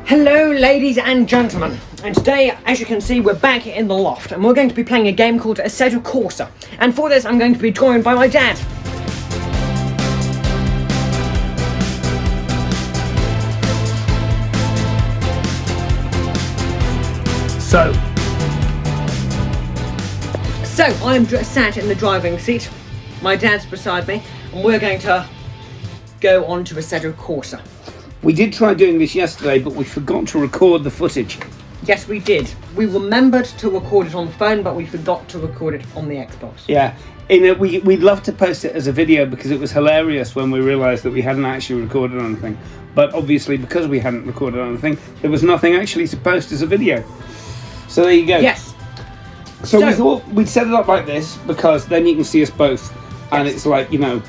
Hello ladies and gentlemen, and today, as you can see, we're back in the loft and we're going to be playing a game called Assetto Corsa, and for this I'm going to be joined by my dad. So I'm sat in the driving seat, my dad's beside me, and we're going to go on to Assetto Corsa. We did try doing this yesterday, but we forgot to record the footage. Yes, we did. We remembered to record it on the phone, but we forgot to record it on the Xbox. Yeah, we'd love to post it as a video because it was hilarious when we realised that we hadn't actually recorded anything. But obviously, because we hadn't recorded anything, there was nothing actually to post as a video. So there you go. Yes. So we thought we'd set it up like this because then you can see us both, and it's like, you know...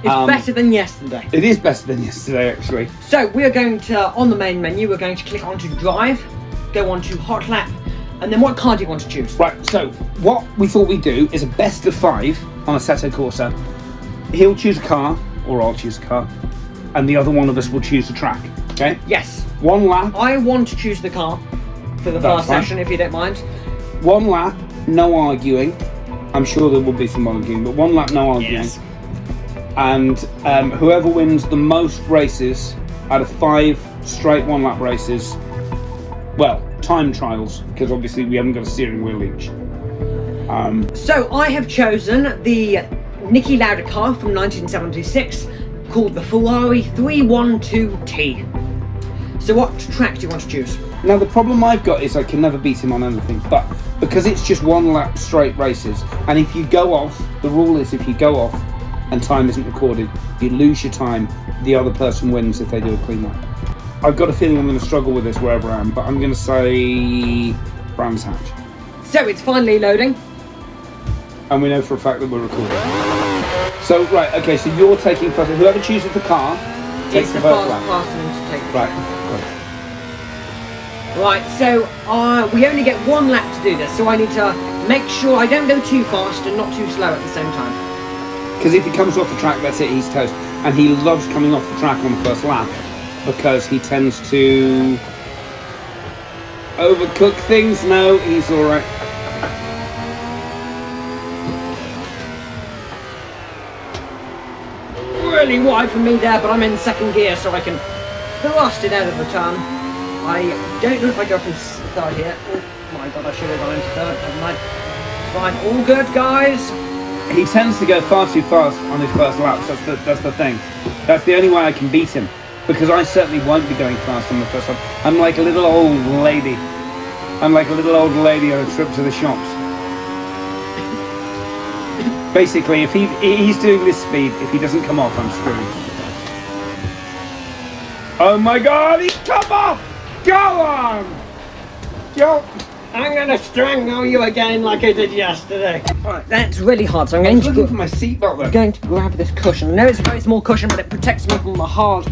It's better than yesterday. It is better than yesterday, actually. So we're going to, on the main menu, we're going to click onto Drive, go on to Hot Lap, and then what car do you want to choose? Right, so what we thought we'd do is a best of 5 on Assetto Corsa. He'll choose a car, or I'll choose a car, and the other one of us will choose a track, okay? Yes. 1 lap. I want to choose the car for the first session, if you don't mind. 1 lap, no arguing. I'm sure there will be some arguing, but 1 lap, no arguing. Yes. And whoever wins the most races out of 5 straight 1 lap races, well, time trials, because obviously we haven't got a steering wheel each. So I have chosen the Niki Lauda car from 1976 called the Ferrari 312T. So what track do you want to choose? Now the problem I've got is I can never beat him on anything, but because it's just 1 lap straight races, and if you go off, the rule is if you go off and time isn't recorded, you lose your time, the other person wins if they do a clean lap. I've got a feeling I'm going to struggle with this wherever I am, but I'm going to say Brands Hatch. So it's finally loading. And we know for a fact that we're recording. So, right, okay, so you're taking first. Whoever chooses the car takes the first lap. To take the Right, good. Right, so we only get 1 lap to do this, so I need to make sure I don't go too fast and not too slow at the same time. Because if he comes off the track, that's it, he's toast. And he loves coming off the track on the first lap because he tends to overcook things. No, he's all right. Really wide for me there, but I'm in 2nd gear, so I can thrust it out of the turn. I don't know if I go up in 3rd here. Oh my god, I should have gone into 3rd. Never mind. Fine, all good, guys. He tends to go far too fast on his first laps. That's the thing. That's the only way I can beat him, because I certainly won't be going fast on the first lap. I'm like a little old lady. I'm like a little old lady on a trip to the shops. Basically, if he's doing this speed, if he doesn't come off, I'm screwed. Oh my god, he's come off! Go on! Go! I'm gonna strangle you again like I did yesterday. Alright, that's really hard, so I'm going to looking for my seatbelt then. I'm going to grab this cushion. I know it's a very small cushion, but it protects me from the hard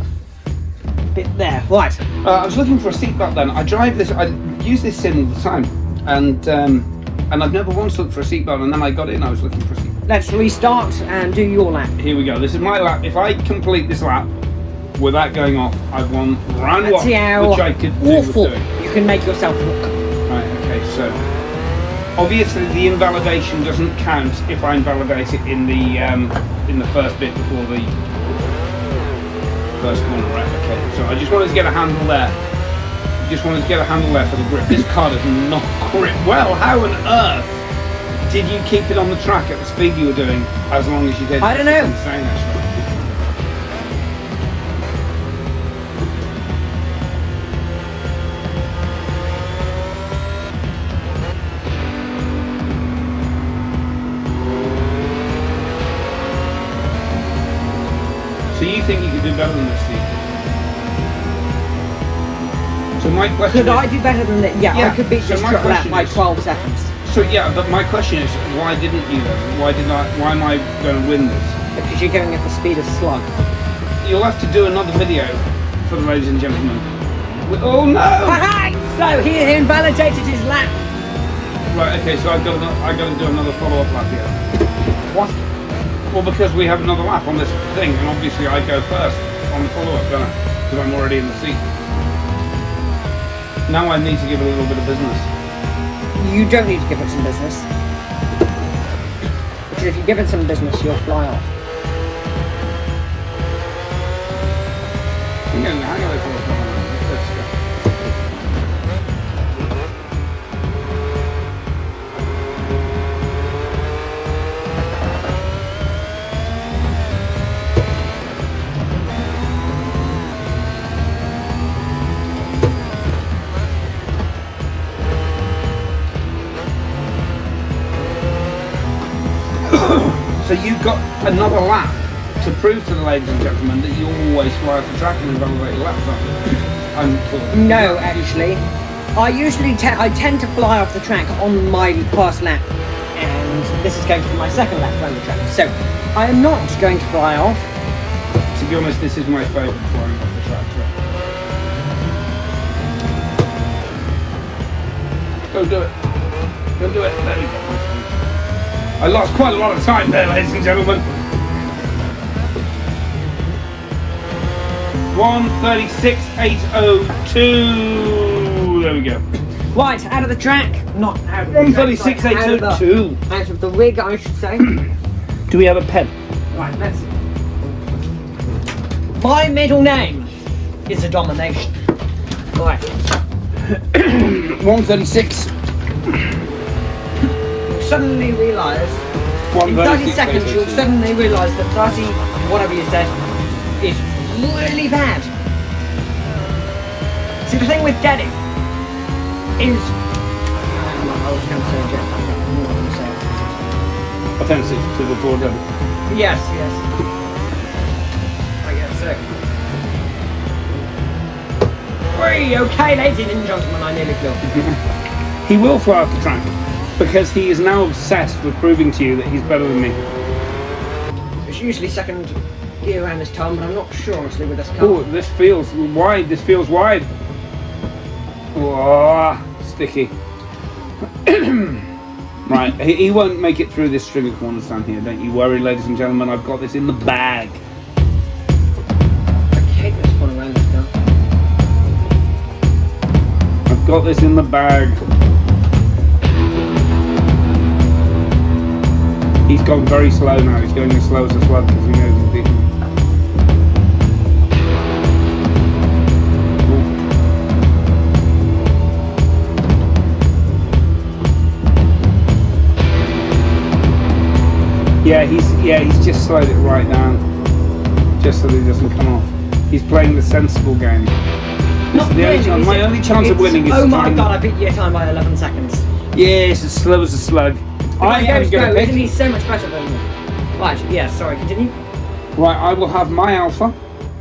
bit there. Right. I was looking for a seatbelt then. I use this sim all the time, and I've never once looked for a seatbelt, and then I got in, I was looking for a seatbelt. Let's restart and do your lap. Here we go. This is my lap. If I complete this lap without going off, I've won round 1, which I could do with doing. You can make yourself look. Right, okay, so obviously the invalidation doesn't count if I invalidate it in the first bit before the first corner, right? Okay, so I just wanted to get a handle there. Just wanted to get a handle there for the grip. This car does not grip well. How on earth did you keep it on the track at the speed you were doing as long as you did? I don't know. It's insane, actually. So you think you could do better than this, Steve? So my question Could I do better than that? Yeah, I could beat this truck lap by 12 seconds. So yeah, but my question is, why didn't you then? Why am I going to win this? Because you're going at the speed of slug. You'll have to do another video for the ladies and gentlemen. Oh no! So he invalidated his lap. Right, okay, so I've got to do another follow-up lap here. What? Well, because we have another lap on this thing, and obviously I go first on the follow-up, don't I? Because I'm already in the seat. Now I need to give it a little bit of business. You don't need to give it some business. Because if you give it some business, you'll fly off. I'm getting the hang of it. Let's go. So you've got another lap to prove to the ladies and gentlemen that you always fly off the track and invalidate your laps, aren't you? No, actually. I tend to fly off the track on my first lap, and this is going to be my second lap around the track. So I am not going to fly off. To be honest, this is my favourite flying off the track. Go do it. Go do it. There we go. I lost quite a lot of time there, ladies and gentlemen. 1:36.802. There we go. Right, out of the track. Not out of the track. 1:36.802. Out of the rig, I should say. Do we have a pen? Right, let's see. My middle name is a domination. Right. 1:36. Suddenly realise in 30 seconds you'll suddenly realise that 30 whatever you said is really bad. See, the thing with getting is I was going to say jetpack, I'm not going to say it. Offensive to the border. Yes. I guess so. Whee, okay, ladies and gentlemen, I nearly flew. He will fly off the track. Because he is now obsessed with proving to you that he's better than me. It's usually second gear around this time, but I'm not sure honestly with this car. Oh, this feels wide. This feels wide. Whoa, sticky. Right, he won't make it through this string of corners down here. Don't you worry, ladies and gentlemen. I've got this in the bag. I hate this one around this car. I've got this in the bag. He's gone very slow now. He's going as slow as a slug because he knows he's beaten. Yeah, he's just slowed it right down, just so that he doesn't come off. He's playing the sensible game. Not really, my only chance of winning is. Oh my god! I beat your time by 11 seconds. Yes, as slow as a slug. I am going to pick. He's so much better than me. Right, yeah, sorry, continue. Right, I will have my alpha.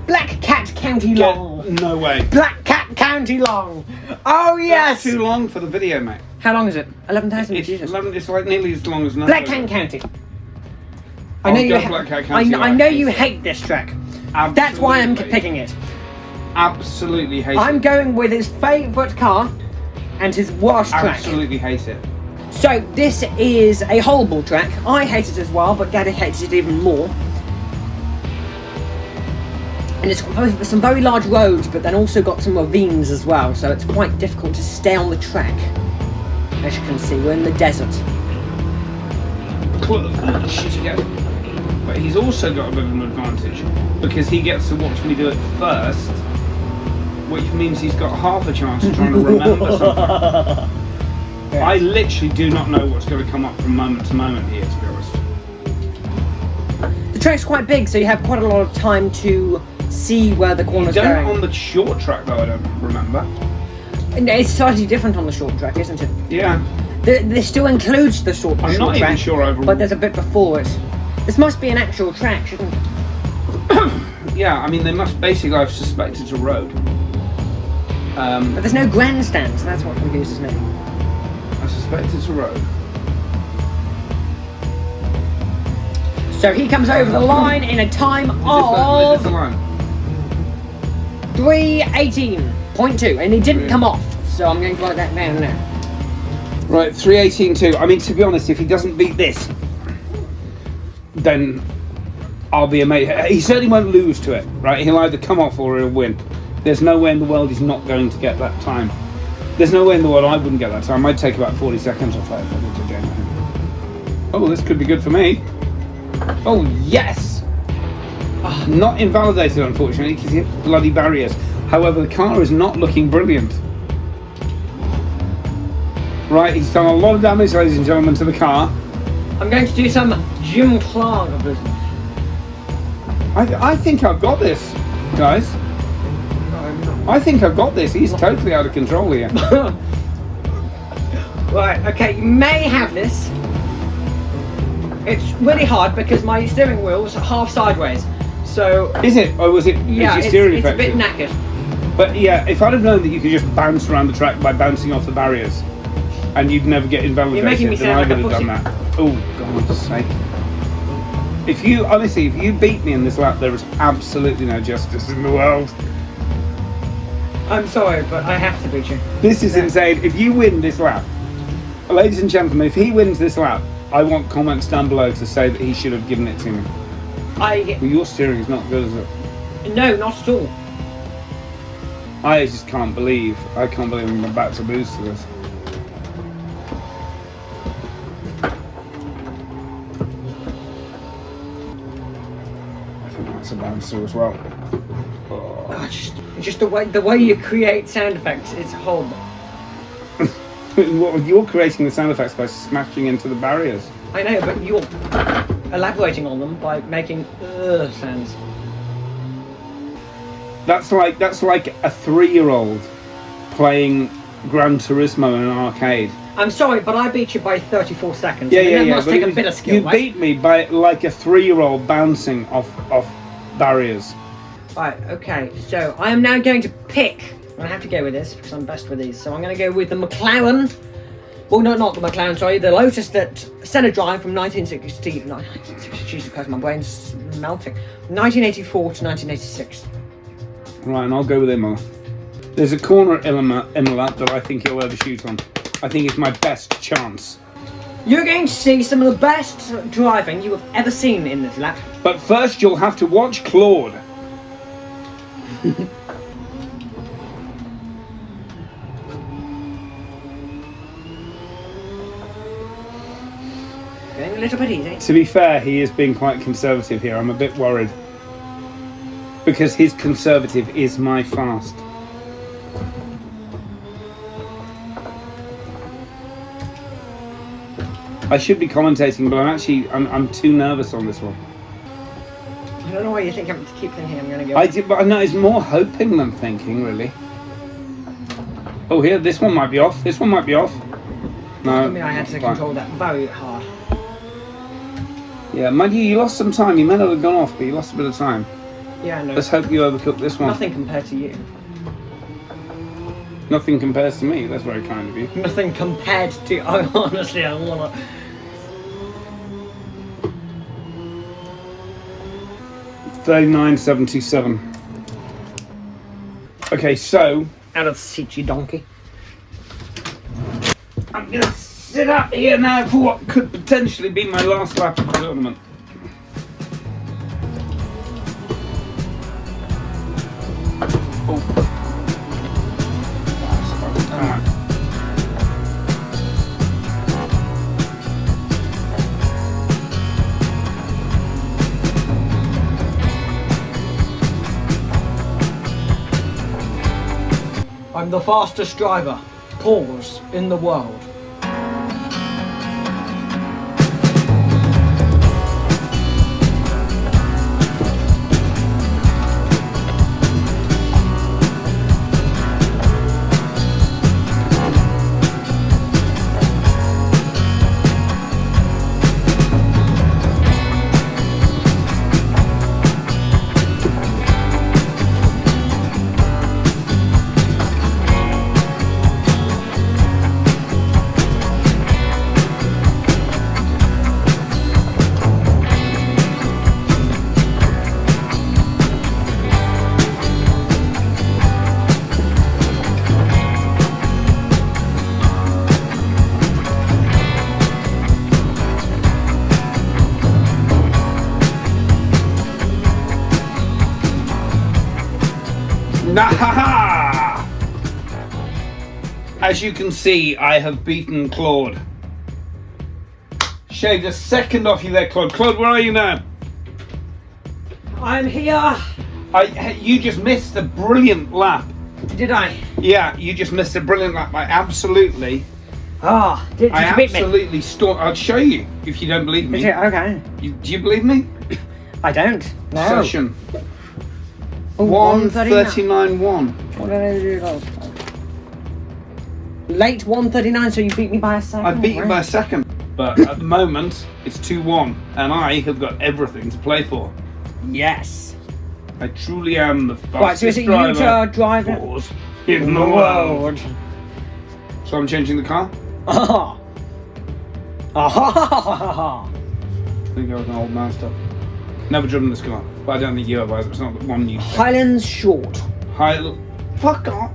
Black Cat County Long. No way. Black Cat County Long. Oh yes. That's too long for the video, mate. How long is it? 11,000. It's Jesus. 11. It's like nearly as long as another. Black Cat County. I know you. I know you hate this track. Absolutely. That's why I'm picking it. Absolutely hate it. I'm going with his favourite car and his worst track. Absolutely hate it. So this is a horrible track. I hate it as well, but Daddy hates it even more. And it's got some very large roads, but then also got some ravines as well, so it's quite difficult to stay on the track. As you can see, we're in the desert. Shit again. But he's also got a bit of an advantage because he gets to watch me do it first, which means he's got half a chance of trying to remember something. Yes. I literally do not know what's going to come up from moment to moment here, to be honest. The track's quite big, so you have quite a lot of time to see where the corner's going. You don't on the short track, though, I don't remember. No, it's slightly different on the short track, isn't it? Yeah. This still includes the short track. I'm not even sure overall. But there's a bit before it. This must be an actual track, shouldn't it? Yeah, I mean, they must basically, I've suspected it's a road. But there's no grandstands, that's what confuses me. I suspect it's a road. So he comes over the line in a time of 3:18.2, and he didn't come off, so I'm going to write that down now. Right, 3:18.2. I mean, to be honest, if he doesn't beat this, then I'll be amazed. He certainly won't lose to it, right? He'll either come off or he'll win. There's no way in the world he's not going to get that time. There's no way in the world I wouldn't get that time. I'd take about 40 seconds off that if I did the game. Oh, this could be good for me. Oh, yes! Oh, not invalidated, unfortunately, because he hit bloody barriers. However, the car is not looking brilliant. Right, he's done a lot of damage, ladies and gentlemen, to the car. I'm going to do some Jim Claud business. I think I've got this, guys. I think I've got this. He's totally out of control here. Right, okay, you may have this. It's really hard because my steering wheel's half sideways. So is it? Or was it? Yeah, is your steering it's a effective? bit knackered. But yeah, if I'd have known that you could just bounce around the track by bouncing off the barriers, and you'd never get invalidated, You're making me then I sound would like have a done that. Oh, God's sake! If you beat me in this lap, there is absolutely no justice in the world. I'm sorry, but I have to beat you. This is insane. If you win this lap, ladies and gentlemen, if he wins this lap, I want comments down below to say that he should have given it to me. Well, your steering is not good, is it? No, not at all. I just can't believe I'm about to lose to this. I think that's a bouncer as well. Oh, just the way you create sound effects is horrible. You're creating the sound effects by smashing into the barriers. I know, but you're elaborating on them by making sounds. That's like a 3-year-old playing Gran Turismo in an arcade. I'm sorry, but I beat you by 34 seconds. Yeah. That must take a bit of skill, You right? beat me by like a 3-year-old bouncing off barriers. Right, okay, so I am now going to pick. I'm going to have to go with this because I'm best with these. So I'm going to go with the McLaren. Well, no, not the McLaren, sorry. The Lotus that Senna drive from 1960. Jesus Christ, my brain's melting. 1984 to 1986. Right, and I'll go with Imola. There's a corner at Imola that I think he'll overshoot on. I think it's my best chance. You're going to see some of the best driving you have ever seen in this lap. But first, you'll have to watch Claude. Going a little bit easy. To be fair, he is being quite conservative here. I'm a bit worried. Because his conservative is my fast. I should be commentating, but I'm too nervous on this one. I don't know why you think I'm keep thinking I'm going to go. But I know it's more hoping than thinking, really. Oh, here, this one might be off. This one might be off. No. I mean, I had to control that very hard. Yeah, mind you lost some time. You may not have gone off, but you lost a bit of time. Yeah, no. Let's hope you overcook this one. Nothing compared to you. Nothing compares to me. That's very kind of you. Nothing compared to. Honestly, I wanna. $39.77. Okay, so Out of the seat, you donkey. I'm gonna sit up here now for what could potentially be my last lap of the tournament. I'm the fastest driver, pause, in the world. As you can see, I have beaten Claude. Shaved a second off you there, Claude. Claude, where are you now? I'm here. You just missed a brilliant lap. Did I? Yeah, you just missed a brilliant lap. I absolutely did you beat me? absolutely stormed. I'll show you if you don't believe me. Okay. Do you believe me? I don't. No. Session. 1:39.1. What did I do last time? Late 1:39, so you beat me by a second. I beat you by a second. But at the moment, it's 2-1, and I have got everything to play for. Yes. I truly am the fastest Right, so is it you to drive it? in the world. So I'm changing the car? Ah. I think I was an old master. Never driven this car, but I don't think you have either. It's not the one you... Highlands Short. Fuck off.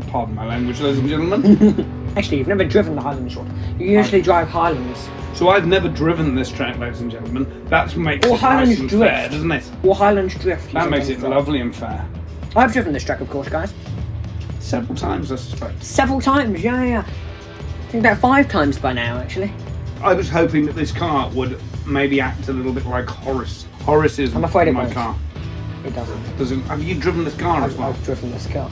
Pardon my language, ladies and gentlemen. Actually, you've never driven the Highlands Short. You usually drive Highlands. So I've never driven this track, ladies and gentlemen. That makes Or it Highlands nice and Drift. fair, doesn't it? Or Highlands Drift. That makes it lovely and fair. I've driven this track, of course, guys. Several times, I suspect. Several times, yeah. I think about 5 times by now, actually. I was hoping that this car would maybe act a little bit like Horace. Horace is I'm afraid it my won't. car. It doesn't. Have you driven this car as well? I've driven this car.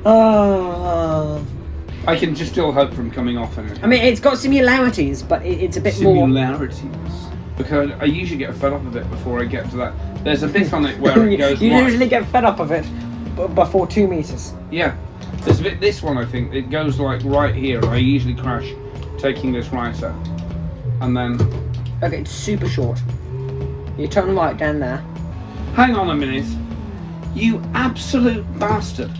Ah! I can just still hope from coming off in it. I mean, it's got similarities, but it's a bit more... Similarities. Because I usually get fed up of it before I get to that. There's a bit on it where it goes You right. usually get fed up of it before 2 meters. Yeah. There's a bit, this one I think, it goes like right here. I usually crash taking this right out. And then... Okay, it's super short. You turn right down there. Hang on a minute. You absolute bastard.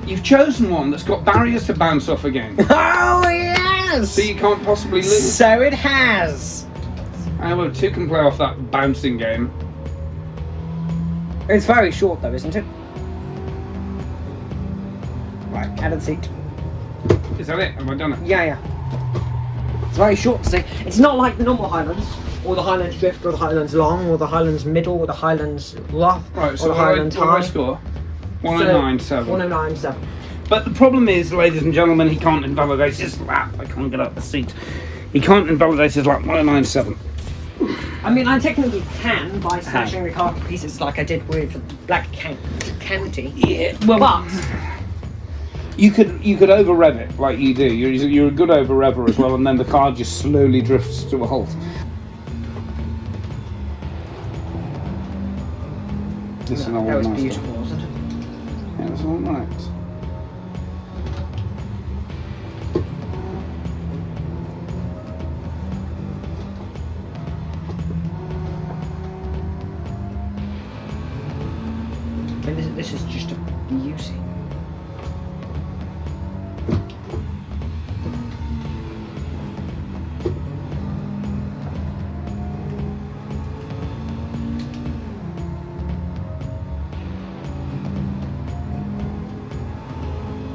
You've chosen one that's got barriers to bounce off again. Oh, yes! So you can't possibly lose. So it has. Well, 2 can play off that bouncing game. It's very short though, isn't it? Right, out of the seat. Is that it? Have I done it? Yeah. It's very short to say. It's not like the normal Highlands, or the Highlands Drift, or the Highlands Long, or the Highlands Middle, or the Highlands Rough, Right, so or the Highlands what do I High. score? 109.7. 109.7. But the problem is, ladies and gentlemen, he can't invalidate his lap. I can't get up the seat. He can't invalidate his lap. 109.7. I mean, I technically can by smashing the car to pieces like I did with Black County. Yeah, well, But you could over rev it like you do. You're a good over rever as well, and then the car just slowly drifts to a halt. This is an old that was master. beautiful, wasn't it? Yeah, it was all right. And this is just a beauty.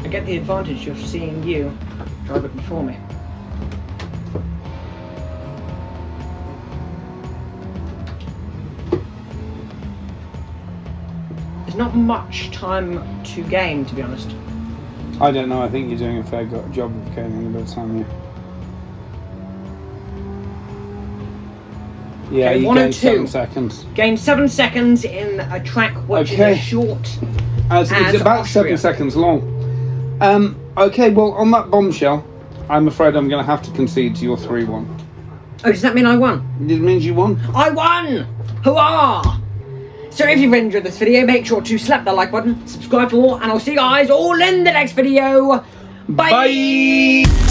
I get the advantage of seeing you drive it before me. There's not much time to gain, to be honest. I don't know. I think you're doing a fair job of gaining a bit of time here. Yeah, Okay, you 1 and gained 2. 7 seconds. Gained 7 seconds in a track which Okay. is as short. It's about Austria. 7 seconds long. Okay, well, on that bombshell, I'm afraid I'm going to have to concede to your 3-1. Oh, does that mean I won? It means you won. I won! Hurrah! So if you've enjoyed this video, make sure to slap that like button, subscribe for more, and I'll see you guys all in the next video. Bye! Bye.